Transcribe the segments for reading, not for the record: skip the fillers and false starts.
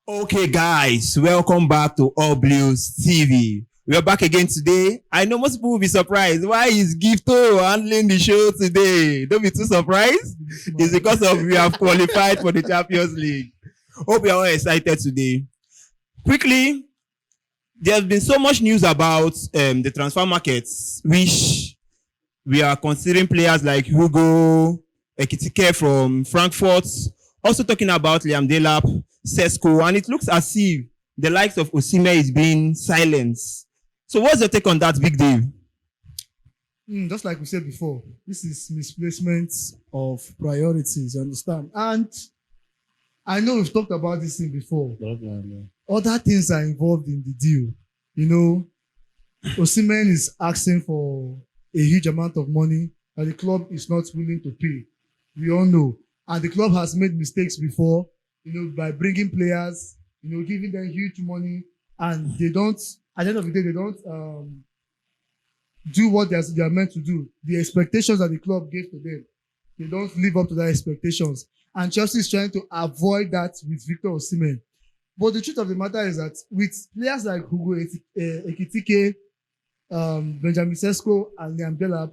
Okay, guys, welcome back to All Blues TV. We're back again today. I know most people will be surprised. Why is Gifto handling the show today? Don't be too surprised. It's because of we have qualified for the Champions League. Hope you're all excited today. Quickly, there's been so much news about the transfer markets, which we are considering players like Hugo Ekitike from Frankfurt, also talking about Liam Delap, Sesko, and it looks as if the likes of Osimhen is being silenced. So what's your take on that, Big Dave? Just like we said before, this is misplacement of priorities, you understand? And I know we've talked about this thing before. Other things are involved in the deal. You know, Osimhen is asking for a huge amount of money and the club is not willing to pay. We all know. And the club has made mistakes before, by bringing players, giving them huge money, and they don't, at the end of the day, they don't do what they are meant to do. The expectations that the club gave to them, they don't live up to their expectations. And Chelsea is trying to avoid that with Victor Osimhen. But the truth of the matter is that with players like Hugo Ekitike, Benjamin Sesko, and Liam Delap,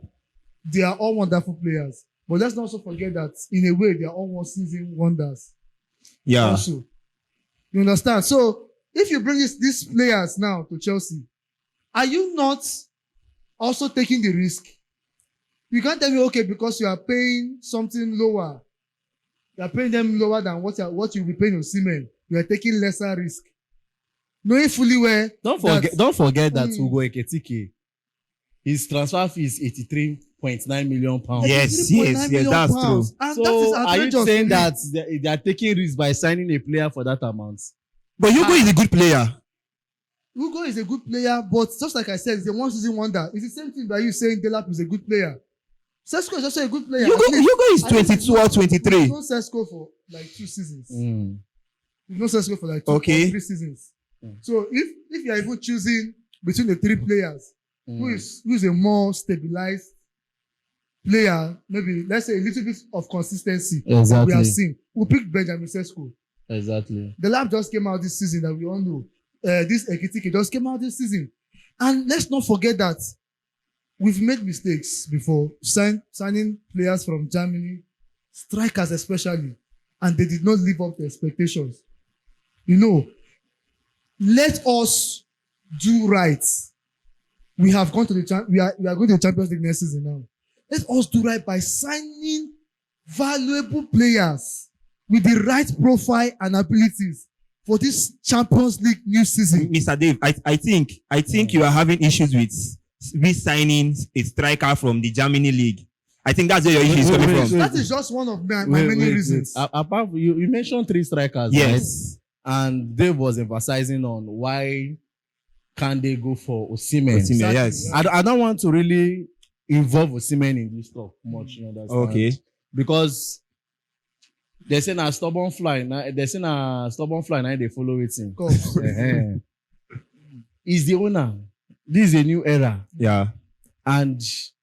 they are all wonderful players. But let's not also forget that in a way, they are all one-season wonders. Yeah. Also, you understand? So if you bring these players now to Chelsea, are you not also taking the risk? You can't tell me, okay, because you are paying something lower, you are paying them lower than what you'll be paying Osimhen. You are taking lesser risk. Knowing fully well. Don't forget that Hugo Ekitike, his transfer fee is £83.9 million. Yes, that's true. And so that is are you outrageous saying to me. that they are taking risks by signing a player for that amount? But Hugo is a good player. Hugo is a good player, but just like I said, it's a one-season wonder. It's the same thing by you saying Delap is a good player. Sesko is also a good player. Hugo is 22 or 23. You've known Sesko for like 2 seasons. You've known Sesko for like 2 or 3 seasons. So if you are even choosing between the 3 players, who is a more stabilized player, maybe let's say a little bit of consistency that we have seen, we'll pick Benjamin Sesko. Exactly. The lab just came out this season that we all know. This Ekitike just came out this season. And let's not forget that we've made mistakes before, signing players from Germany, strikers especially, and they did not live up to expectations. Let us do right. We have gone to we are going to the Champions League next season now. Let us do right by signing valuable players with the right profile and abilities for this Champions League new season. Mr. Dave, I think you are having issues with re-signing a striker from the Germany league. I think that's where your issue is coming from. That is just one of my many reasons. Apart, you mentioned 3 strikers. Yes. Right? And Dave was emphasizing on why can't they go for Osimhen. Exactly, yes. I don't want to really involve Osimhen in this talk much. You understand? Okay. Because they say a stubborn fly. Now they follow it in. He's the owner. This is a new era. Yeah. And it's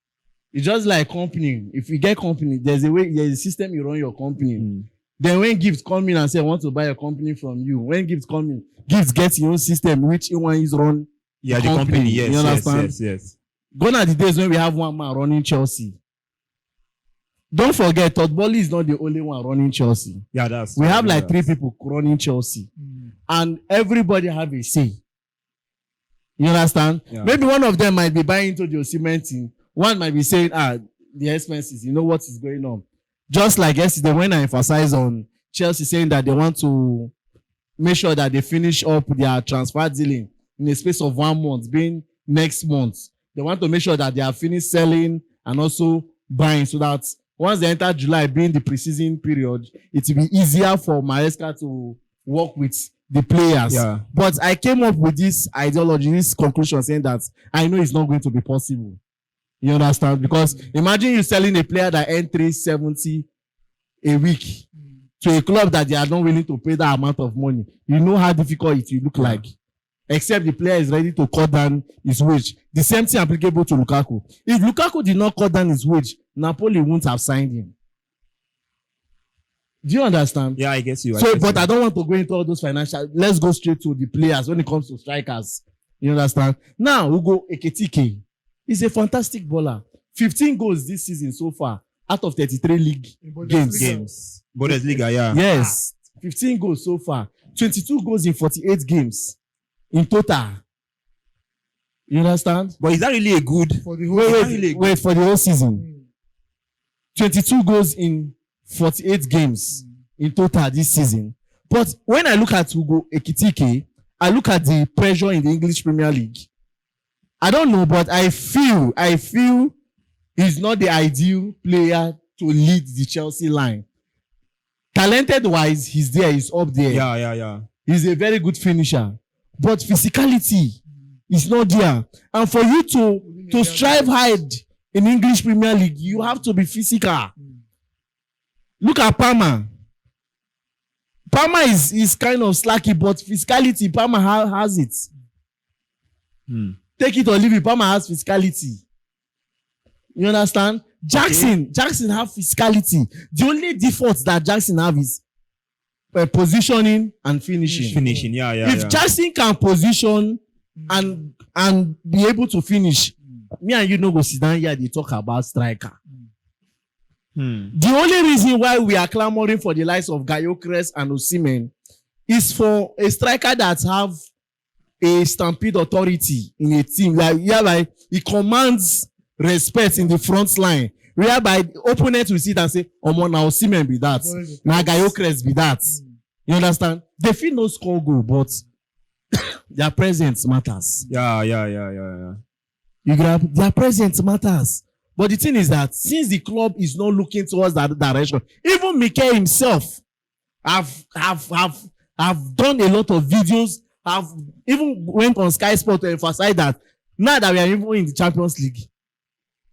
just like company. If you get company, there's a system you run your company. Then when Gifts come in and say, I want to buy a company from you, when Gifts come in, Gifts gets your own system, which one is run. Yeah, the company. Yes, you understand? Yes. Gone are the days when we have one man running Chelsea. Don't forget, Todd Boehly is not the only one running Chelsea. Yeah, that's we have like 3 people running Chelsea. And everybody have a say. You understand? Yeah. Maybe one of them might be buying into the Osimhen team. One might be saying, the expenses, what is going on. Just like yesterday when I emphasized on Chelsea saying that they want to make sure that they finish up their transfer dealing in the space of 1 month, being next month. They want to make sure that they are finished selling and also buying so that once they enter July, being the preseason period, it will be easier for Maresca to work with the players. Yeah. But I came up with this ideology, this conclusion saying that I know it's not going to be possible. You understand? Because imagine you selling a player that earns 370 a week to a club that they are not willing to pay that amount of money. You know how difficult it will look like. Except the player is ready to cut down his wage. The same thing applicable to Lukaku. If Lukaku did not cut down his wage, Napoli wouldn't have signed him. Do you understand? Yeah, I guess you. So, but I don't want to go into all those financial. Let's go straight to the players when it comes to strikers. You understand? Now, Ugo Ekitike is a fantastic bowler. 15 goals this season so far out of 33 league games. Bundesliga, yeah. Yes. 15 goals so far. 22 goals in 48 games in total. You understand? But is that really a good? For the whole Wait, for the whole season. 22 goals in 48 games in total this season. But when I look at Ugo Ekitike, I look at the pressure in the English Premier League. I don't know, but I feel he's not the ideal player to lead the Chelsea line. Talented wise, he's there, he's up there. Yeah. He's a very good finisher. But physicality is not there. And for you to strive hard in English Premier League, you have to be physical. Look at Palmer. Palmer is kind of slacky, but physicality, Palmer has it. Take it or leave it, Palmer has physicality. You understand? Jackson have physicality. The only default that Jackson have is positioning and finishing. Yeah. If Jackson can position and be able to finish, me and you know go sit down here, they talk about striker. The only reason why we are clamoring for the likes of Gyökeres and Osimhen is for a striker that have a stampede authority in a team. Like he commands respect in the front line. Whereby the opponent will sit and say, "Omo, now Osimhen be that. Now Gyökeres be that." You understand? They feel no score goal, but their presence matters. Yeah. You grab their presence matters. But the thing is that since the club is not looking towards that direction, even Mikel himself have done a lot of videos, have even went on Sky Sport to emphasize that now that we are even in the Champions League,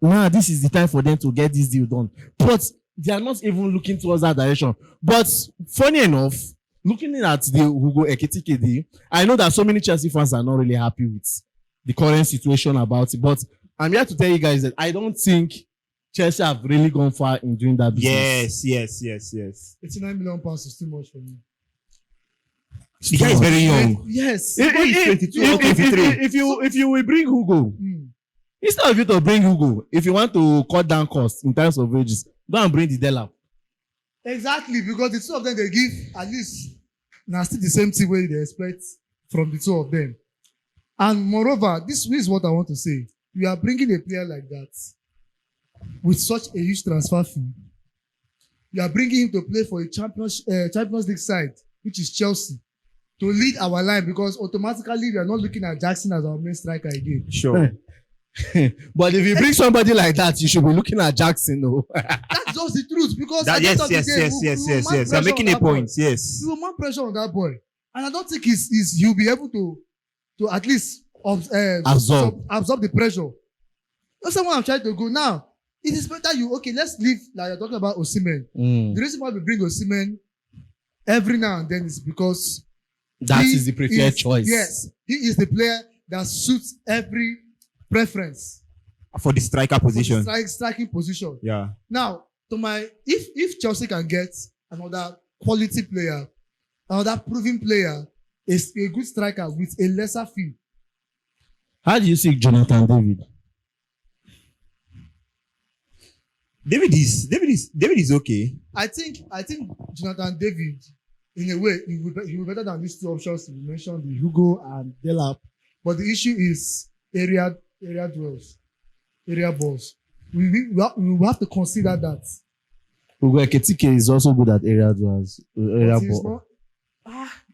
now this is the time for them to get this deal done. But they are not even looking towards that direction. But funny enough, looking at the Ugo Ekitike deal, I know that so many Chelsea fans are not really happy with the current situation about it. But I'm here to tell you guys that I don't think Chelsea have really gone far in doing that business. Yes. 89 million pounds is too much for me. The guy is very young. Yes. If you will bring Hugo, instead of you to bring Hugo, if you want to cut down costs in terms of wages, go and bring the Delap. Exactly, because the two of them they give at least now still the same thing way they expect from the two of them. And moreover, this is what I want to say. You are bringing a player like that with such a huge transfer fee. You are bringing him to play for a Champions League side, which is Chelsea, to lead our line because automatically we are not looking at Jackson as our main striker again. Sure. But if you bring somebody like that, you should be looking at Jackson. No? That's just the truth because yes. You're making a point. Yes. You will mount pressure on that boy, and I don't think he'll be able to at least absorb the pressure. That's why I'm trying to go now. It is better let's leave like you're talking about Osimhen. The reason why we bring Osimhen every now and then is because that is the preferred choice. Yes, he is the player that suits every preference for the striker position. For the striking position. Yeah. Now, if Chelsea can get another quality player, another proven player, is a good striker with a lesser fee. How do you see Jonathan David? David is okay. I think Jonathan David, in a way, he will be better than these two options you mentioned, the Hugo and Delap. But the issue is area dwells, area balls. We will have to consider that. Ugo Ekitike is also good at area dwells. Area ball.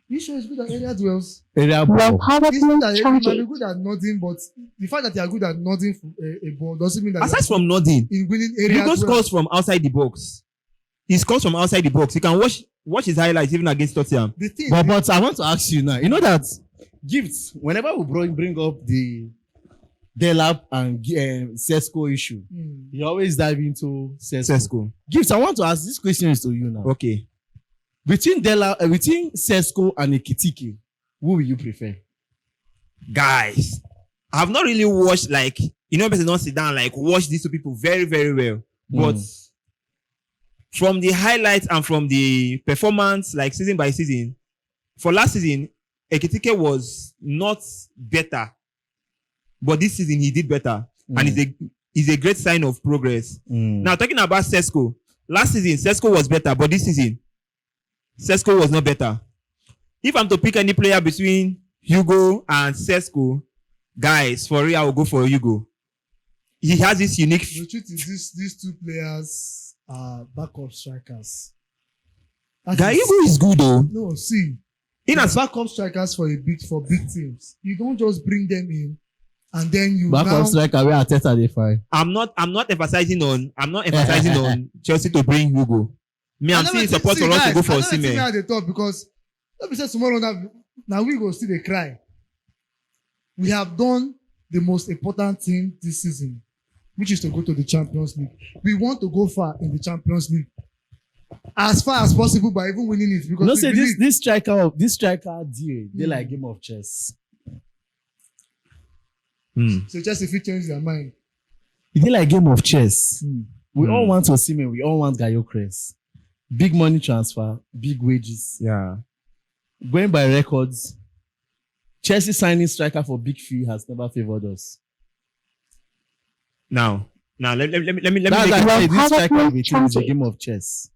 You sure he's good at area dwells? Area ball. He's good at, he might be good at nodding, but the fact that you are good at nodding a ball doesn't mean that. Aside from nodding, in winning area Hugo scores from outside the box. He scores from outside the box. You can watch his highlights even against Tottenham. But I want to ask you now. You know that gifts. Whenever we bring up the Delap and Sesko issue, you always dive into Sesko. Gifts. I want to ask this question is to you now. Okay. Between Sesko and Ekitike, who will you prefer? Guys, I have not really watched person don't sit down watch these two people very, very well. But from the highlights and from the performance, like season by season, for last season, Ekitike was not better, but this season he did better, and it's a great sign of progress. Now talking about Sesko, last season Sesko was better, but this season Sesko was not better. If I'm to pick any player between Hugo and Sesko, guys, for real, I will go for Hugo. He has this unique. The truth is, these two players are backup strikers. Guy, Hugo is good though. No, see, In as backup strikers for big teams, you don't just bring them in and then you Backup striker where Arteta they find. I'm not emphasizing on Chelsea to bring Hugo. Me, I'm seeing support for us to go for Osimhen. I they talk because let me say tomorrow now we go still they cry. We have done the most important thing this season, which is to go to the Champions League. We want to go far in the Champions League as far as possible by even winning it. Because No, say this striker deal, they like game of chess. So just if you change their mind. They like game of chess. We all want Osimhen, we all want Gyökeres. Big money transfer, big wages. Yeah. Going by records, Chelsea signing striker for big fee has never favored us. Now let me That's make like a, this striker is a game of chess.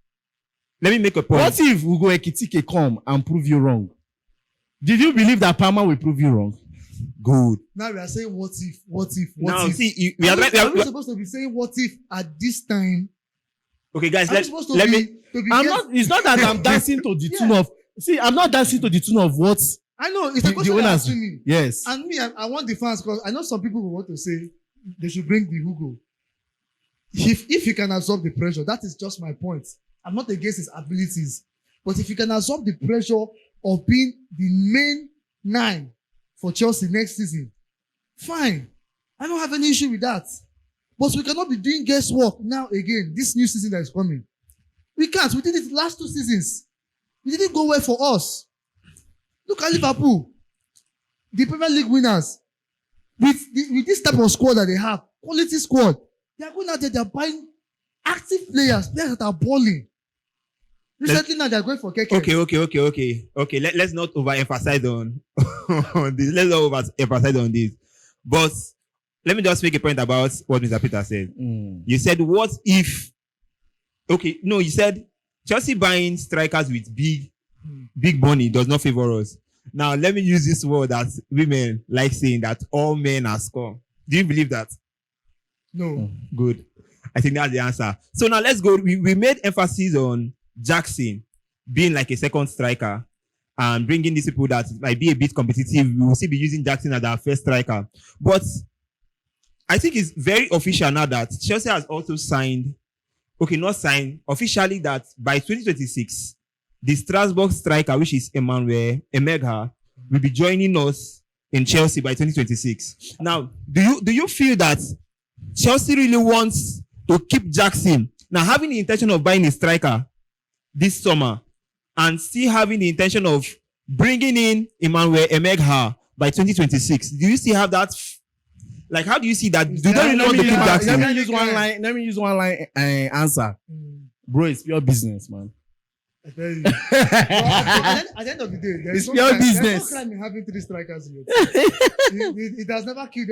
let me make a point. What if Ugo Ekitike come and prove you wrong? Did you believe that Palmer will prove you wrong? Good. Now we are saying what if. Now if. see, we are supposed to be saying what if at this time. okay, guys. Let me. It's not that I'm dancing to the tune of. See, I'm not dancing to the tune of what. I know it's a question you're asking me. Yes. And me, I want the fans because I know some people will want to say they should bring the Hugo. If he can absorb the pressure, that is just my point. I'm not against his abilities, but if he can absorb the pressure of being the main 9 for Chelsea next season, fine. I don't have any issue with that. But we cannot be doing guesswork now again. This new season that is coming, we can't. We did it last 2 seasons. It didn't go well for us. Look at Liverpool, the Premier League winners. With this type of squad that they have, quality squad, they are going out there, they are buying active players that are balling. Recently now they are going for Keke. Okay. Let's not overemphasize on this. Let's not overemphasize on this. But let me just make a point about what Mr. Peter said. You said, what if? Okay, no, you said Chelsea buying strikers with big money does not favor us. Now, let me use this word that women like saying, that all men are scum. Do you believe that? No. Good. I think that's the answer. So now let's go. We made emphasis on Jackson being like a second striker and bringing these people that might be a bit competitive. We will still be using Jackson as our first striker. But I think it's very official now that Chelsea has also signed, not signed, officially that by 2026, the Strasbourg striker, which is Emegha, will be joining us in Chelsea by 2026. Now, do you feel that Chelsea really wants to keep Jackson, now having the intention of buying a striker this summer and still having the intention of bringing in Emegha by 2026? Do you still have that? Like, how do you see that? Do they really want to keep Jackson? Let me use one line answer. Bro, it's pure business, man. I tell you. At the end of the day, it's pure business. There's no crime in having 3 strikers in your team. it has never killed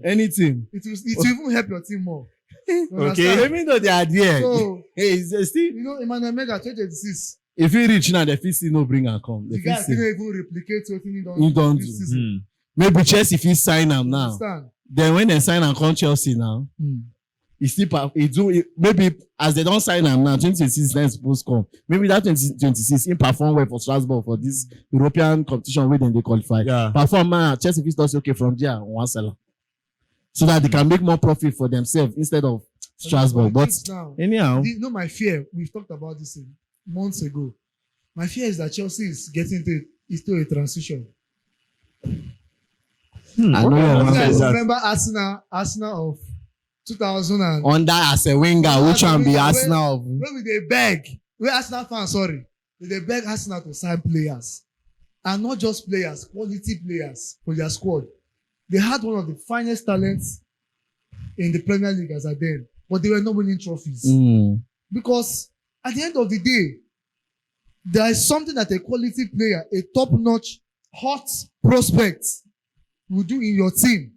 any team. It will even help your team more. Okay. Let me know the idea. So, hey, still, Emmanuel Mega 2026. If you reach now, the fee still no bring and come. The guy still even replicate what he don't this season. Maybe Chelsea if he sign him now. Understand? Then when they sign and come Chelsea now, maybe as they don't sign him now, 2026 then supposed to come. Maybe that 2026 he perform well for Strasbourg for this European competition where then they qualify. Yeah. Perform now, Chelsea if he okay from there one seller. So that they can make more profit for themselves instead of Strasbourg. But anyhow, my fear, we've talked about this months ago. My fear is that Chelsea is getting to a transition. I know remember Arsenal of 2000 and under as a winger, which one be Arsenal? Where they beg, where Arsenal fans, they beg Arsenal to sign players, and not just players, quality players for their squad. They had one of the finest talents in the Premier League as a then, but they were not winning trophies because At the end of the day, there is something that a quality player, a top-notch, hot prospect will do in your team,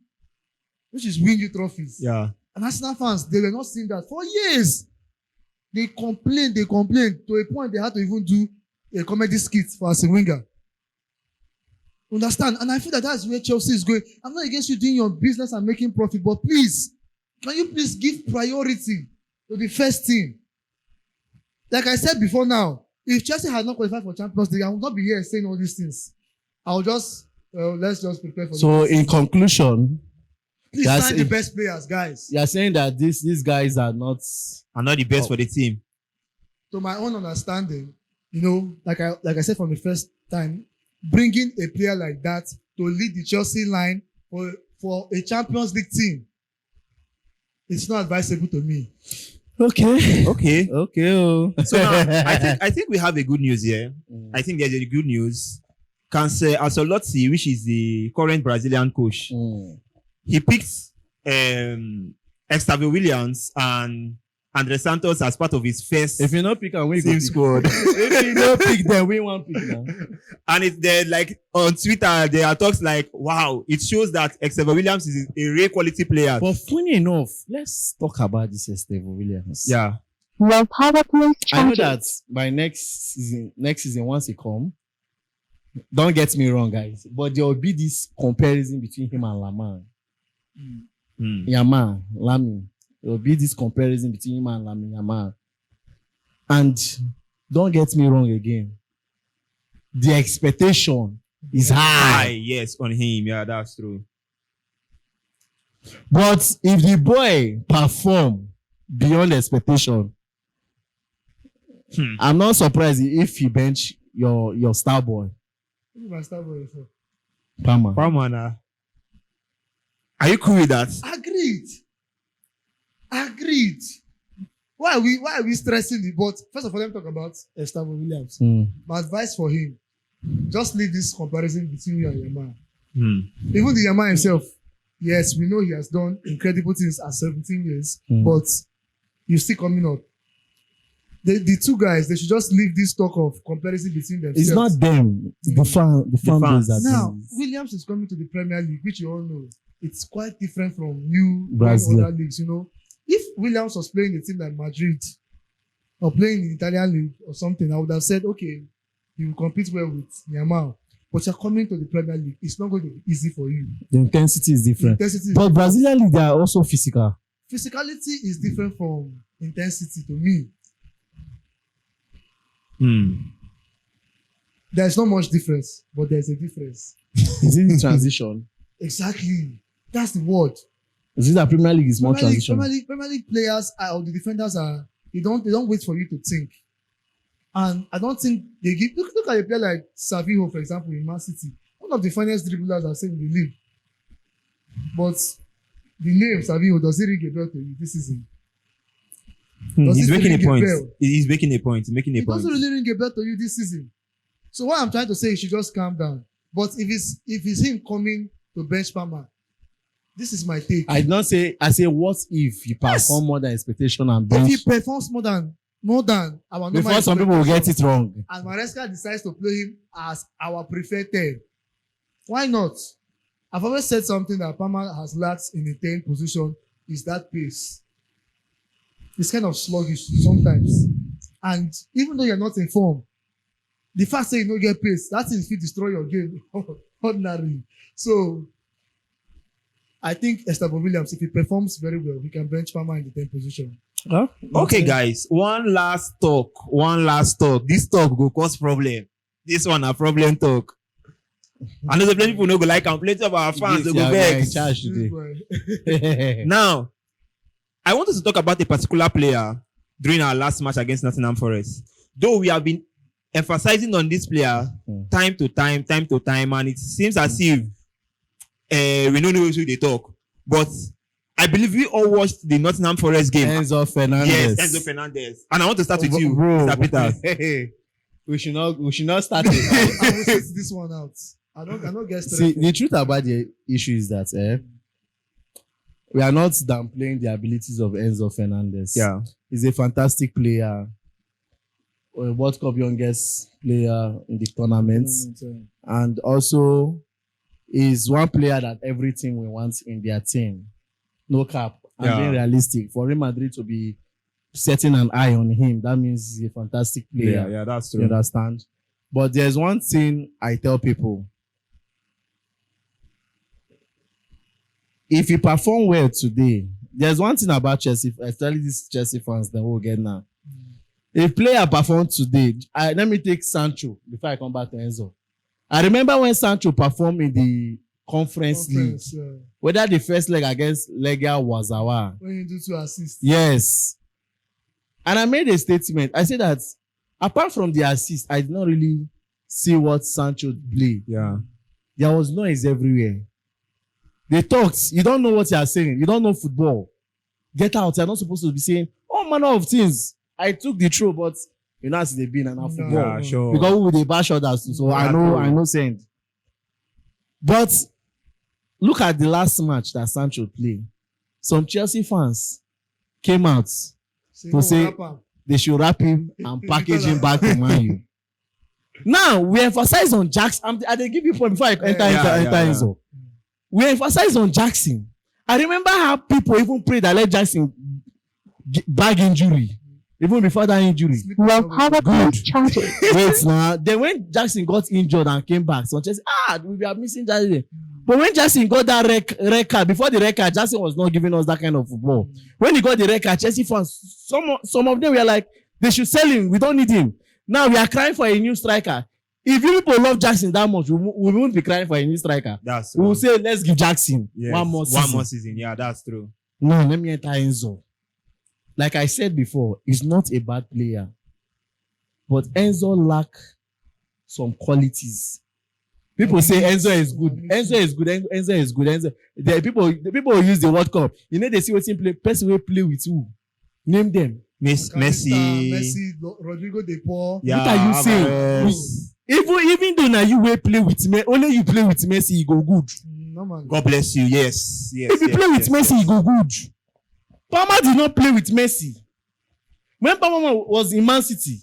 which is win you trophies. Yeah. And Arsenal fans, they were not seeing that for years. They complained to a point they had to even do a comedy skit for Arsene Wenger. Understand? And I feel that that's where Chelsea is going. I'm not against you doing your business and making profit, but please, can you please give priority to the first team? Like I said before now, if Chelsea had not qualified for Champions League, I would not be here saying all these things. I'll just, let's just prepare for So, this. in conclusion, Please sign the best players, guys. you are saying that these guys are not The best for the team. To my own understanding, like I said from the first time, bringing a player like that to lead the Chelsea line for a Champions League team, it's not advisable to me. okay. So now, I think we have a good news here. I think there's a good news. Ancelotti, which is the current Brazilian coach, he picked Xavier Williams and Andre Santos as part of his first If you not pick and win, team squad. if you not pick them, we one pick now. And it's there, like on Twitter, there are talks like, wow, it shows that Xavier Williams is a real quality player. But funny enough, let's talk about this Estevao Williams. Yeah. Low power play I know charges. that by next season once he come, don't get me wrong, guys, but there will be this comparison between him and Lamine. Lamine. There will be this comparison between him and Lamine Yamal. And don't get me wrong again. The expectation is high. Yes, on him. Yeah, that's true. But if the boy perform beyond expectation, I'm not surprised if he bench your star boy, Who my star boy for? Palmer. Are you cool with that? Agreed. Why are we stressing the but first of all, let me talk about Estevao Williams. My advice for him, just leave this comparison between you and Yamal. Even the Yamal himself, yes, we know he has done incredible things at 17 years, but you're still coming up. The two guys, they should just leave this talk of comparison between themselves. It's not them, the fan fans. base. Now, Williams is coming to the Premier League, which you all know. It's quite different from you Brazil. other leagues, If Williams was playing a team like Madrid or playing in the Italian league or something, I would have said, okay, you will compete well with Yamal. But you're coming to the Premier League. It's not going to be easy for you. The intensity is different. Intensity is But Brazilian league, they are also physical. Physicality is different from intensity to me. There's not much difference, but there's a difference. Is it transition? Exactly. That's the word. Is it that Premier League is more transition? Premier League players or the defenders they don't wait for you to think. And I don't think they give look at a player like Saviho, for example, in Man City. One of the finest dribblers I've seen in the league. But the name Saviho, does it ring a bell to you this season? He's making a point. bell? He's making a point. It doesn't really ring a bell to you this season. So what I'm trying to say is you should just calm down. But if it's him coming to bench Palmer, this is my take. I say what if he perform more than expectation and If bench? he performs more than our normal Before some people will get it wrong. and Maresca decides to play him as our preferred 10, why not? I've always said something that Palmer has lacked in the 10 position is that pace. It's kind of sluggish sometimes. And even though you're not in form, the fact that you don't get pace, that thing will destroy your game ordinarily. So I think Estevao Williams, if he performs very well, he can bench Palmer in the 10 position. Huh? Okay, guys. One last talk. This talk will cause problem. This one a problem talk. I know the plenty people no go like and plenty of our fans This will go guy in vex. charge This today. boy. Now, I want us to talk about a particular player during our last match against Nottingham Forest. Though we have been emphasizing on this player time to time, and it seems as if we don't know who they talk. But I believe we all watched the Nottingham Forest game. Enzo Fernandez. Yes, Enzo Fernandez. And I want to start with you, Bro. Mr. Peters. Hey, we should not start it. I will sit this one out. I don't get See, stressed. the truth about the issue is that we are not downplaying the abilities of Enzo Fernandez. Yeah. He's a fantastic player. World Cup youngest player in the tournament, Tournament, and also is one player that every team will want in their team. No cap. And Yeah. being realistic, for Real Madrid to be setting an eye on him, that means he's a fantastic player. Yeah, that's You true. understand? But there's one thing I tell people. If you perform well today, there's one thing about Chelsea, especially these Chelsea fans that will get now. If player performed today, let me take Sancho before I come back to Enzo. I remember when Sancho performed in the Conference League, whether the first leg against Legia Wazawa. When you do 2 assists. Yes. And I made a statement. I said that apart from the assist, I did not really see what Sancho played. Yeah. There was noise everywhere. They talked. You don't know what you are saying. You don't know football. Get out. You're not supposed to be saying all manner of things. I took the throw, but you know as they been and football. Yeah, sure. Because we they bash others too. So I know send. But look at the last match that Sancho played. Some Chelsea fans came out to say they should wrap him and package him back to Man U. Now we emphasize on Jackson. I they give you point before I enter Enzo. We emphasize on Jackson. I remember how people even prayed that let Jackson bag injury. Even before that injury. Good. Wait now. Then when Jackson got injured and came back, so Chelsea, we are missing Jackson. But when Jackson got that red card, before the red card, Jackson was not giving us that kind of football. When he got the red card, Chelsea fans, some of them were like, they should sell him. We don't need him. Now we are crying for a new striker. If you people love Jackson that much, we won't be crying for a new striker. That's true. We will say, let's give Jackson Yes. one more season. Yeah, that's true. No, let me enter Enzo. Like I said before, he's not a bad player. But Enzo lack some qualities. People say Enzo is good. Enzo is good. Enzo is good. The people who use the World Cup. You know they see what play. Person will play with who? Name them. Messi, Rodrigo De Paul. Yeah, What are you saying? Even though now you will play with me, only you play with Messi, you go good. No, man. God bless you. Yes. If you play with Messi, you go good. Palmer did not play with Messi. When Palmer was in Man City,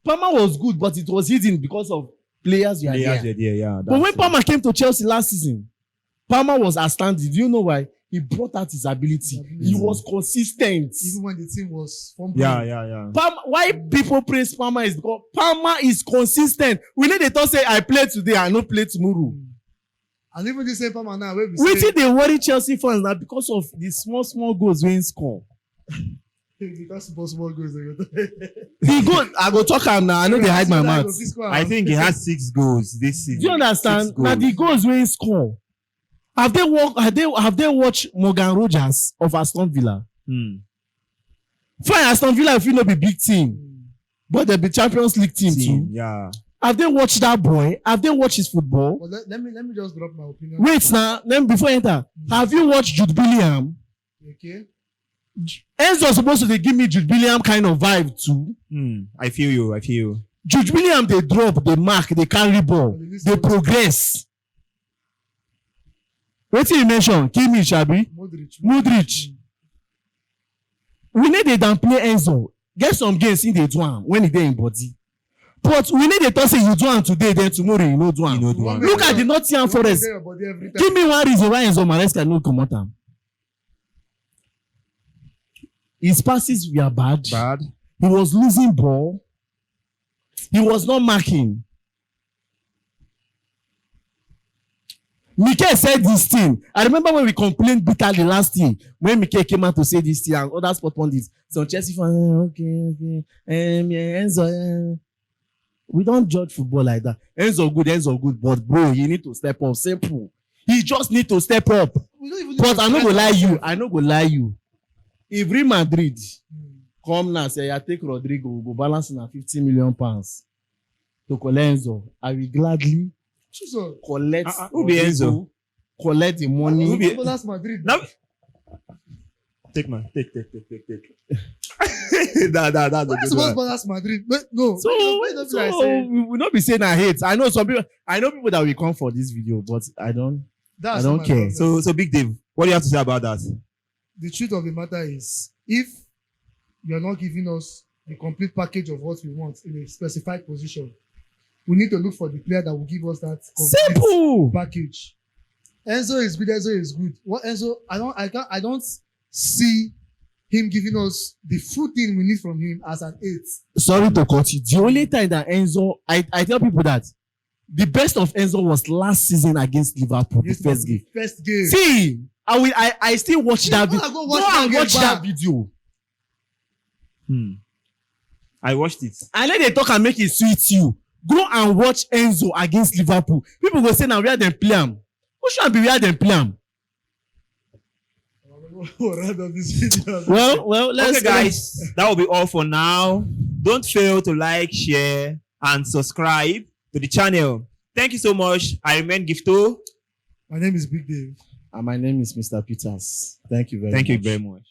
Palmer was good, but it was hidden because of players you are there. Yeah, But when Palmer came to Chelsea last season, Palmer was outstanding. Do you know why? He brought out his ability. He was consistent. Even when the team was fumbling. Yeah. Why people praise Palmer is because Palmer is consistent. We need to say I play today, I no play tomorrow. And even the same Palmer now, We think they worry Chelsea fans now because of the small goals we score. because small goals. The goal, I go talk am now. I know they hide my mouth. I think he has 6 goals this season. Do you understand? Now the goals we score. Have they watched Morgan Rogers of Aston Villa? Fine, Aston Villa if you know be big team, but they be Champions League team too. Yeah. Have they watched that boy? Have they watched his football? Well, let me just drop my opinion. Wait now, then before I enter, have you watched Jude Bellingham? Okay. Enzo supposed to give me Jude Bellingham kind of vibe too. I feel you. Jude Bellingham, they drop, they mark, they carry ball, they progress. What you mention? Kimi Shabi? Modric. We need to downplay Enzo. Get some games in the do am when he dey in body. But we need to talk say you do am today, then tomorrow you no do am. Look at the Nottingham Forest. Give me one reason why Enzo Maresca no comot am. His passes were bad. He was losing ball. He was not marking. Mikel said this thing. I remember when we complained bitterly last year when Mikel came out to say this thing and other sport pundits. Some Chelsea fans, okay. Enzo, we don't judge football like that. Enzo good, but bro, you need to step up. Simple. He just need to step up. But I no go lie you. If Real Madrid come now say, I take Rodrigo, we go balance na £50 million to collect Enzo, I will gladly collect Enzo. Collect the money. Madrid. No. Take. That's Balance Madrid. No. So we will not be saying I hate. I know people that will come for this video, but I don't care. So Big Dave, what do you have to say about that? The truth of the matter is, if you're not giving us the complete package of what we want in a specified position, we need to look for the player that will give us that complete Simple. package. Enzo is good. Enzo is good. What Enzo? I don't see him giving us the full thing we need from him as an 8. Sorry to cut you. The only time that Enzo, I tell people that the best of Enzo was last season against Liverpool, the first game. First game. See, I still watch that video. Go Go and watch that back. video. I watched it. And let they talk and make it sweet you. Go and watch Enzo against Liverpool. People go say now where them play am. Who should be where them play am? Well, let's Okay, guys, that will be all for now. Don't fail to like, share, and subscribe to the channel. Thank you so much. I remain Gifto. My name is Big Dave. And my name is Mr. Peters. Thank you very much. Thank you very much.